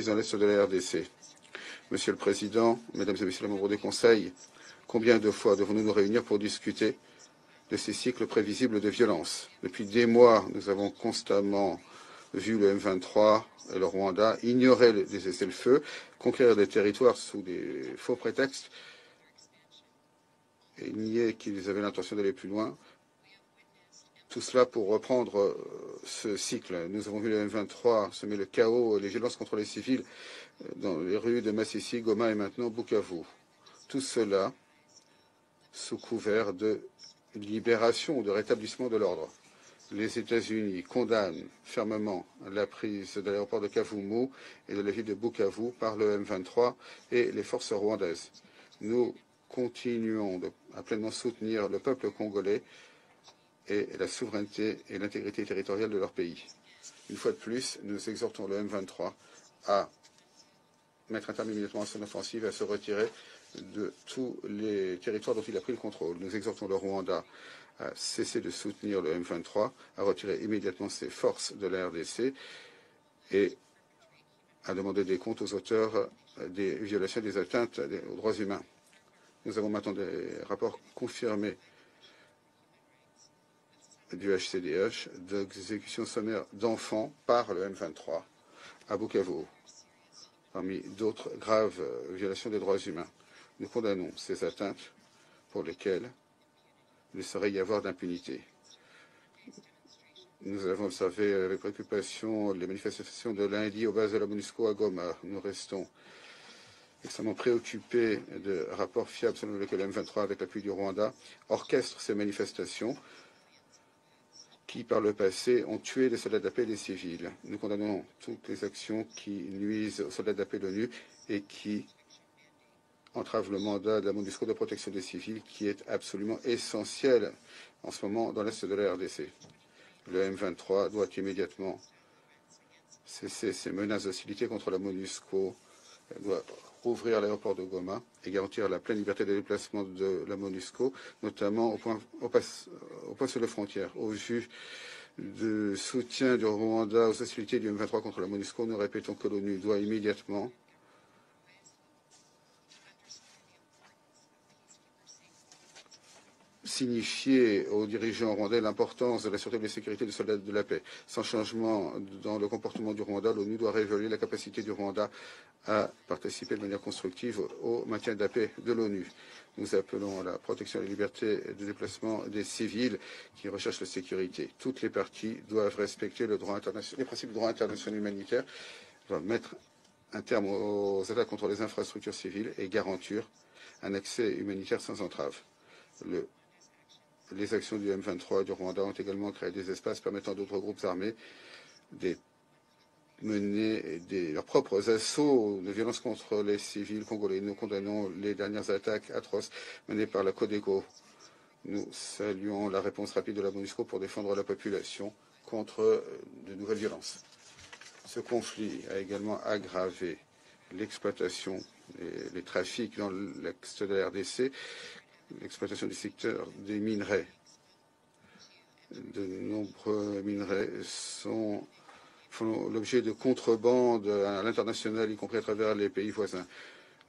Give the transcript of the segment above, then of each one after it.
dans l'Est de la RDC. Monsieur le Président, Mesdames et Messieurs les membres du Conseil, combien de fois devons-nous nous réunir pour discuter de ces cycles prévisibles de violence? Depuis des mois, nous avons constamment vu le M23 et le Rwanda ignorer les cessez-le-feu, conquérir des territoires sous des faux prétextes et nier qu'ils avaient l'intention d'aller plus loin. Tout cela pour reprendre ce cycle. Nous avons vu le M23 semer le chaos, les violences contre les civils dans les rues de Masisi, Goma et maintenant Bukavu. Tout cela sous couvert de libération, de rétablissement de l'ordre. Les États-Unis condamnent fermement la prise de l'aéroport de Kavumu et de la ville de Bukavu par le M23 et les forces rwandaises. Nous continuons à pleinement soutenir le peuple congolais et la souveraineté et l'intégrité territoriale de leur pays. Une fois de plus, nous exhortons le M23 à mettre un terme immédiatement à son offensive et à se retirer de tous les territoires dont il a pris le contrôle. Nous exhortons le Rwanda à cesser de soutenir le M23, à retirer immédiatement ses forces de la RDC et à demander des comptes aux auteurs des violations des atteintes aux droits humains. Nous avons maintenant des rapports confirmés du HCDH d'exécution sommaire d'enfants par le M23 à Bukavu, parmi d'autres graves violations des droits humains. Nous condamnons ces atteintes pour lesquelles il ne saurait y avoir d'impunité. Nous avons observé avec préoccupation les manifestations de lundi aux bases de la MONUSCO à Goma. Nous restons extrêmement préoccupés de rapports fiables selon lesquels le M23, avec l'appui du Rwanda, orchestre ces manifestations qui, par le passé, ont tué des soldats de la paix et des civils. Nous condamnons toutes les actions qui nuisent aux soldats de la paix de l'ONU et qui entravent le mandat de la MONUSCO de protection des civils, qui est absolument essentiel en ce moment dans l'Est de la RDC. Le M23 doit immédiatement cesser ses menaces d'hostilité contre la MONUSCO, doit rouvrir l'aéroport de Goma et garantir la pleine liberté de déplacement de la MONUSCO, notamment au poste de frontière. Au vu du soutien du Rwanda aux hostilités du M23 contre la MONUSCO, nous répétons que l'ONU doit immédiatement signifier aux dirigeants rwandais l'importance de la sûreté et de la sécurité des soldats de la paix. Sans changement dans le comportement du Rwanda, l'ONU doit révéler la capacité du Rwanda à participer de manière constructive au maintien de la paix de l'ONU. Nous appelons à la protection et la liberté de déplacement des civils qui recherchent la sécurité. Toutes les parties doivent respecter le droit les principes du droit international humanitaire, doivent mettre un terme aux attaques contre les infrastructures civiles et garantir un accès humanitaire sans entrave. Les actions du M23 et du Rwanda ont également créé des espaces permettant à d'autres groupes armés de mener leurs propres assauts de violence contre les civils congolais. Nous condamnons les dernières attaques atroces menées par la Codeco. Nous saluons la réponse rapide de la MONUSCO pour défendre la population contre de nouvelles violences. Ce conflit a également aggravé l'exploitation et les trafics dans l'est de la RDC, l'exploitation du secteur des minerais. De nombreux minerais font l'objet de contrebande à l'international, y compris à travers les pays voisins.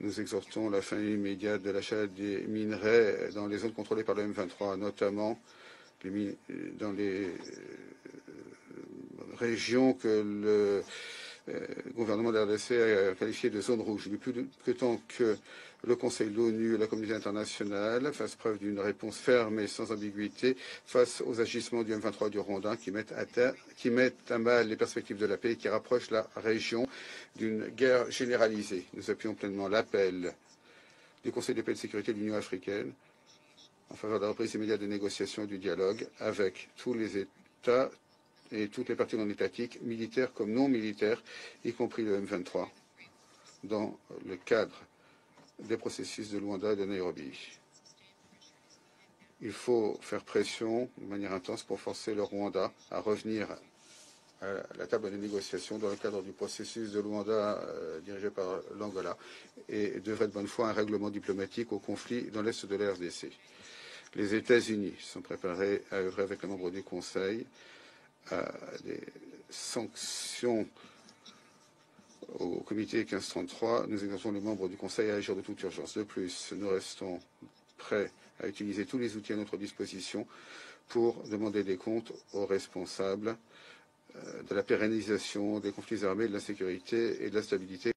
Nous exhortons la fin immédiate de l'achat des minerais dans les zones contrôlées par le M23, notamment dans les régions que le gouvernement de la RDC a qualifié de zone rouge. Il est plus que temps que le Conseil de l'ONU et la communauté internationale fassent preuve d'une réponse ferme et sans ambiguïté face aux agissements du M23 du Rwanda qui mettent à mal les perspectives de la paix et qui rapprochent la région d'une guerre généralisée. Nous appuyons pleinement l'appel du Conseil de paix et de sécurité de l'Union africaine en faveur de la reprise immédiate des négociations et du dialogue avec tous les États et toutes les parties non étatiques, militaires comme non militaires, y compris le M23, dans le cadre des processus de Luanda et de Nairobi. Il faut faire pression de manière intense pour forcer le Rwanda à revenir à la table des négociations dans le cadre du processus de Luanda dirigé par l'Angola et devrait de bonne foi un règlement diplomatique au conflit dans l'est de la RDC. Les États-Unis sont préparés à œuvrer avec les membres du Conseil à des sanctions au comité 1533, nous exhortons les membres du Conseil à agir de toute urgence. De plus, nous restons prêts à utiliser tous les outils à notre disposition pour demander des comptes aux responsables de la pérennisation des conflits armés, de l'insécurité et de la stabilité